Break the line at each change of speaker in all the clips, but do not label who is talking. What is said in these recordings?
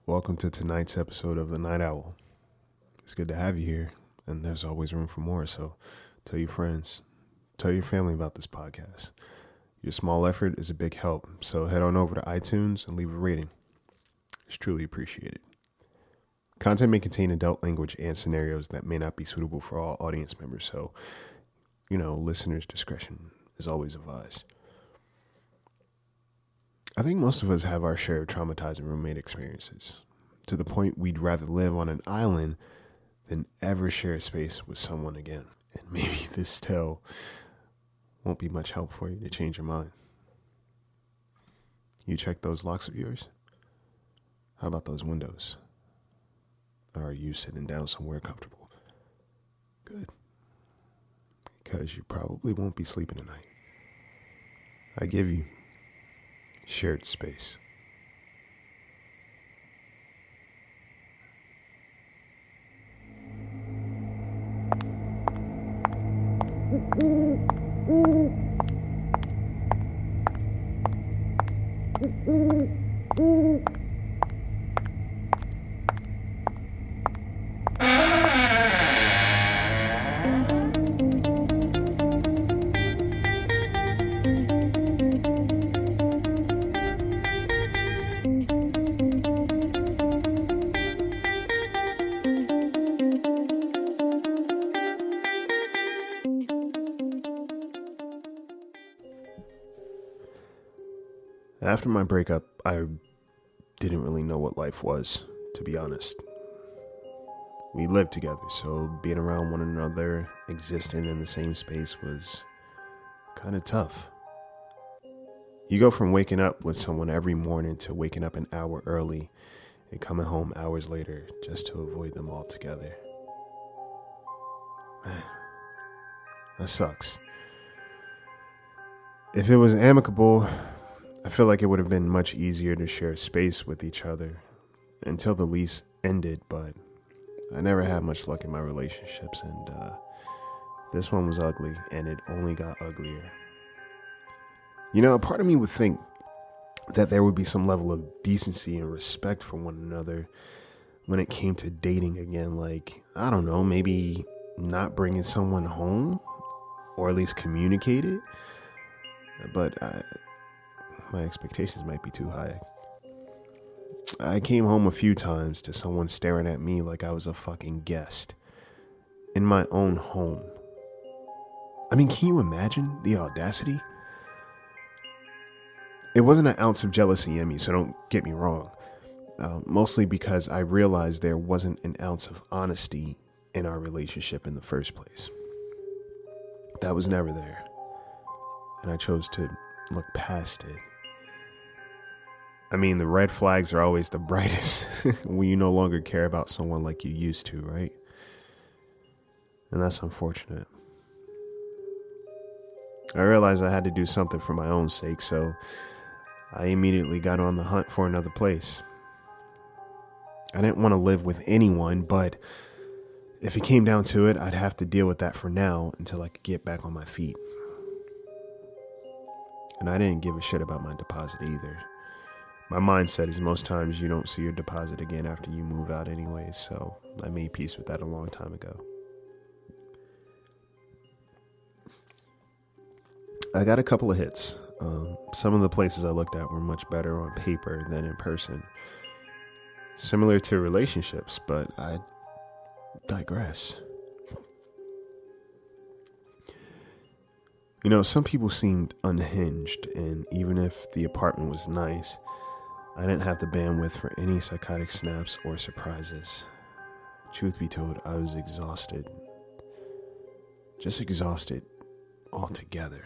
Welcome to tonight's episode of The Night Owl. It's good to have you here, and there's always room for more, so tell your friends, tell your family about this podcast. Your small effort is a big help, so head on over to iTunes and leave a rating. It's truly appreciated. Content may contain adult language and scenarios that may not be suitable for all audience members, so, listeners' discretion is always advised. I think most of us have our share of traumatizing roommate experiences, to the point we'd rather live on an island than ever share a space with someone again. And maybe this tale won't be much help for you to change your mind. You check those locks of yours? How about those windows? Are you sitting down somewhere comfortable? Good. Because you probably won't be sleeping tonight. I give you shared space. After my breakup, I didn't really know what life was, to be honest. We lived together, so being around one another, existing in the same space was kind of tough. You go from waking up with someone every morning to waking up an hour early and coming home hours later just to avoid them altogether. Man, that sucks. If it was amicable, I feel like it would have been much easier to share space with each other until the lease ended, but I never had much luck in my relationships, and this one was ugly, and it only got uglier. A part of me would think that there would be some level of decency and respect for one another when it came to dating again, like, I don't know, maybe not bringing someone home, or at least communicate it, but my expectations might be too high. I came home a few times to someone staring at me like I was a fucking guest in my own home. I mean, can you imagine the audacity? It wasn't an ounce of jealousy in me, so don't get me wrong. Mostly because I realized there wasn't an ounce of honesty in our relationship in the first place. That was never there. And I chose to look past it. I mean, the red flags are always the brightest when you no longer care about someone like you used to, right? And that's unfortunate. I realized I had to do something for my own sake, so I immediately got on the hunt for another place. I didn't want to live with anyone, but if it came down to it, I'd have to deal with that for now until I could get back on my feet. And I didn't give a shit about my deposit either. My mindset is most times you don't see your deposit again after you move out anyways, so I made peace with that a long time ago. I got a couple of hits. Some of the places I looked at were much better on paper than in person. Similar to relationships, but I digress. Some people seemed unhinged, and even if the apartment was nice, I didn't have the bandwidth for any psychotic snaps or surprises. Truth be told, I was exhausted. Just exhausted altogether.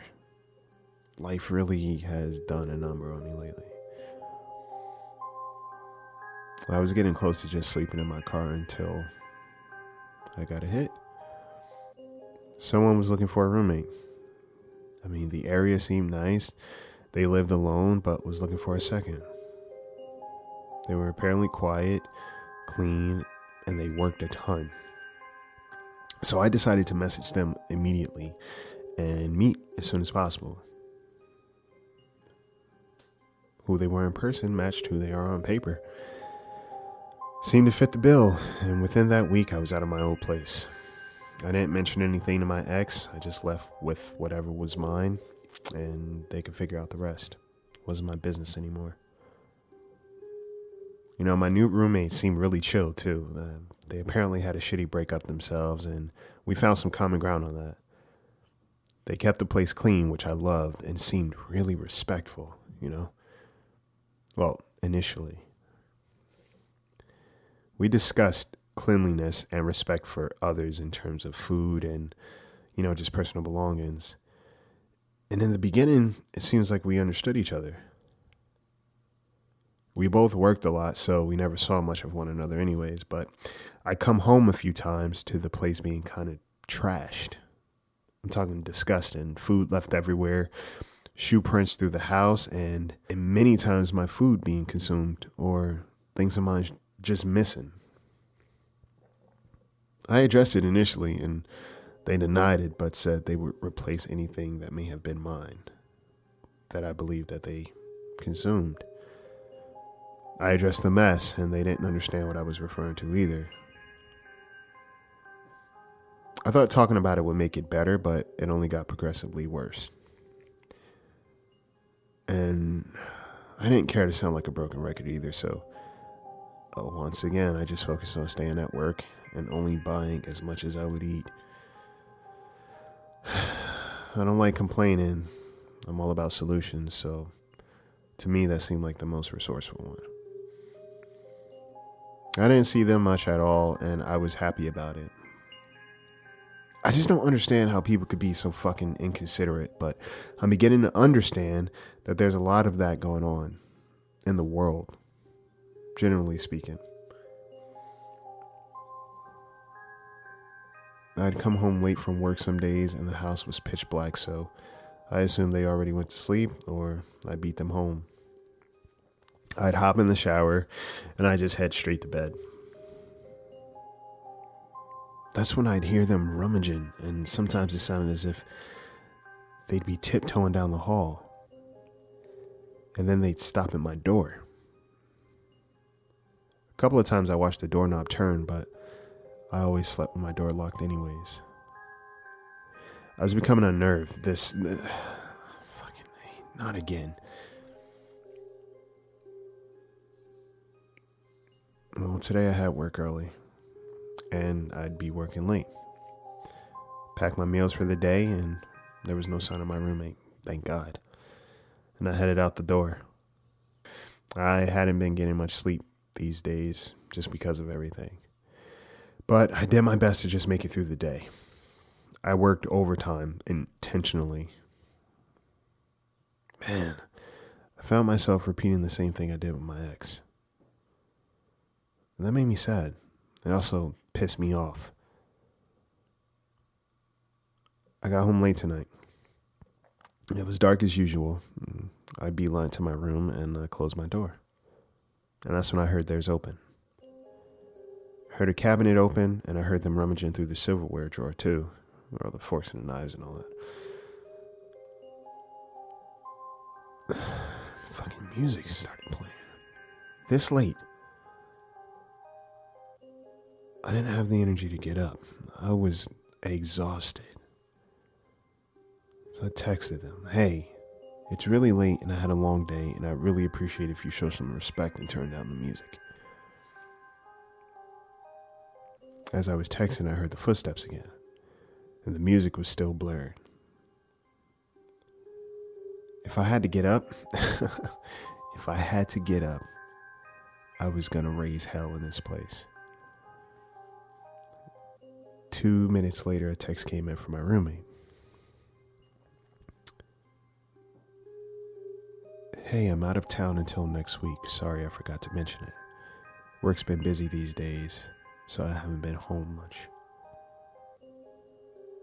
Life really has done a number on me lately. I was getting close to just sleeping in my car until I got a hit. Someone was looking for a roommate. I mean, the area seemed nice. They lived alone, but was looking for a second. They were apparently quiet, clean, and they worked a ton. So I decided to message them immediately and meet as soon as possible. Who they were in person matched who they are on paper. seemed to fit the bill, and within that week I was out of my old place. I didn't mention anything to my ex. I just left with whatever was mine, and they could figure out the rest. It wasn't my business anymore. You know, my new roommate seemed really chill too. They apparently had a shitty breakup themselves, and we found some common ground on that. They kept the place clean, which I loved, and seemed really respectful, you know? Well, initially. We discussed cleanliness and respect for others in terms of food and, just personal belongings. And in the beginning, it seems like we understood each other. We both worked a lot, so we never saw much of one another anyways, but I come home a few times to the place being kind of trashed. I'm talking disgusting. Food left everywhere, shoe prints through the house, and many times my food being consumed or things of mine just missing. I addressed it initially, and they denied it, but said they would replace anything that may have been mine, that I believe that they consumed. I addressed the mess, and they didn't understand what I was referring to either. I thought talking about it would make it better, but it only got progressively worse. And I didn't care to sound like a broken record either, so once again, I just focused on staying at work and only buying as much as I would eat. I don't like complaining. I'm all about solutions, so to me, that seemed like the most resourceful one. I didn't see them much at all, and I was happy about it. I just don't understand how people could be so fucking inconsiderate, but I'm beginning to understand that there's a lot of that going on in the world, generally speaking. I'd come home late from work some days and the house was pitch black, so I assumed they already went to sleep or I beat them home. I'd hop in the shower and I'd just head straight to bed. That's when I'd hear them rummaging, and sometimes it sounded as if they'd be tiptoeing down the hall. And then they'd stop at my door. A couple of times I watched the doorknob turn, but I always slept with my door locked anyways. I was becoming unnerved. Fucking, not again. Well, today I had work early, and I'd be working late. Packed my meals for the day, and there was no sign of my roommate, thank God. And I headed out the door. I hadn't been getting much sleep these days just because of everything. But I did my best to just make it through the day. I worked overtime intentionally. Man, I found myself repeating the same thing I did with my ex. And that made me sad. It also pissed me off. I got home late tonight. It was dark as usual. I beeline to my room and I closed my door. And that's when I heard theirs open. I heard a cabinet open and I heard them rummaging through the silverware drawer too. Or all the forks and the knives and all that. Fucking music started playing. This late. I didn't have the energy to get up. I was exhausted. So I texted them, hey, it's really late and I had a long day and I'd really appreciate if you show some respect and turn down the music. As I was texting, I heard the footsteps again, and the music was still blurred. If I had to get up, I was gonna raise hell in this place. 2 minutes later, a text came in from my roommate. Hey, I'm out of town until next week. Sorry, I forgot to mention it. Work's been busy these days, so I haven't been home much.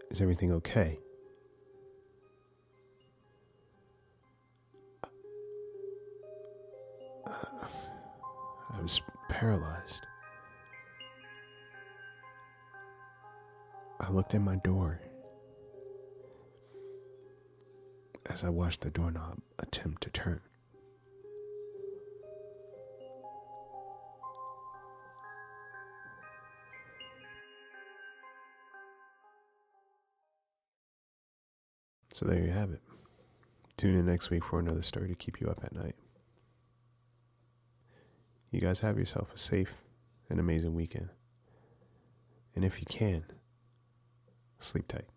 Is everything okay? I was paralyzed. I looked at my door as I watched the doorknob attempt to turn. So there you have it. Tune in next week for another story to keep you up at night. You guys have yourself a safe and amazing weekend. And if you can, sleep tight.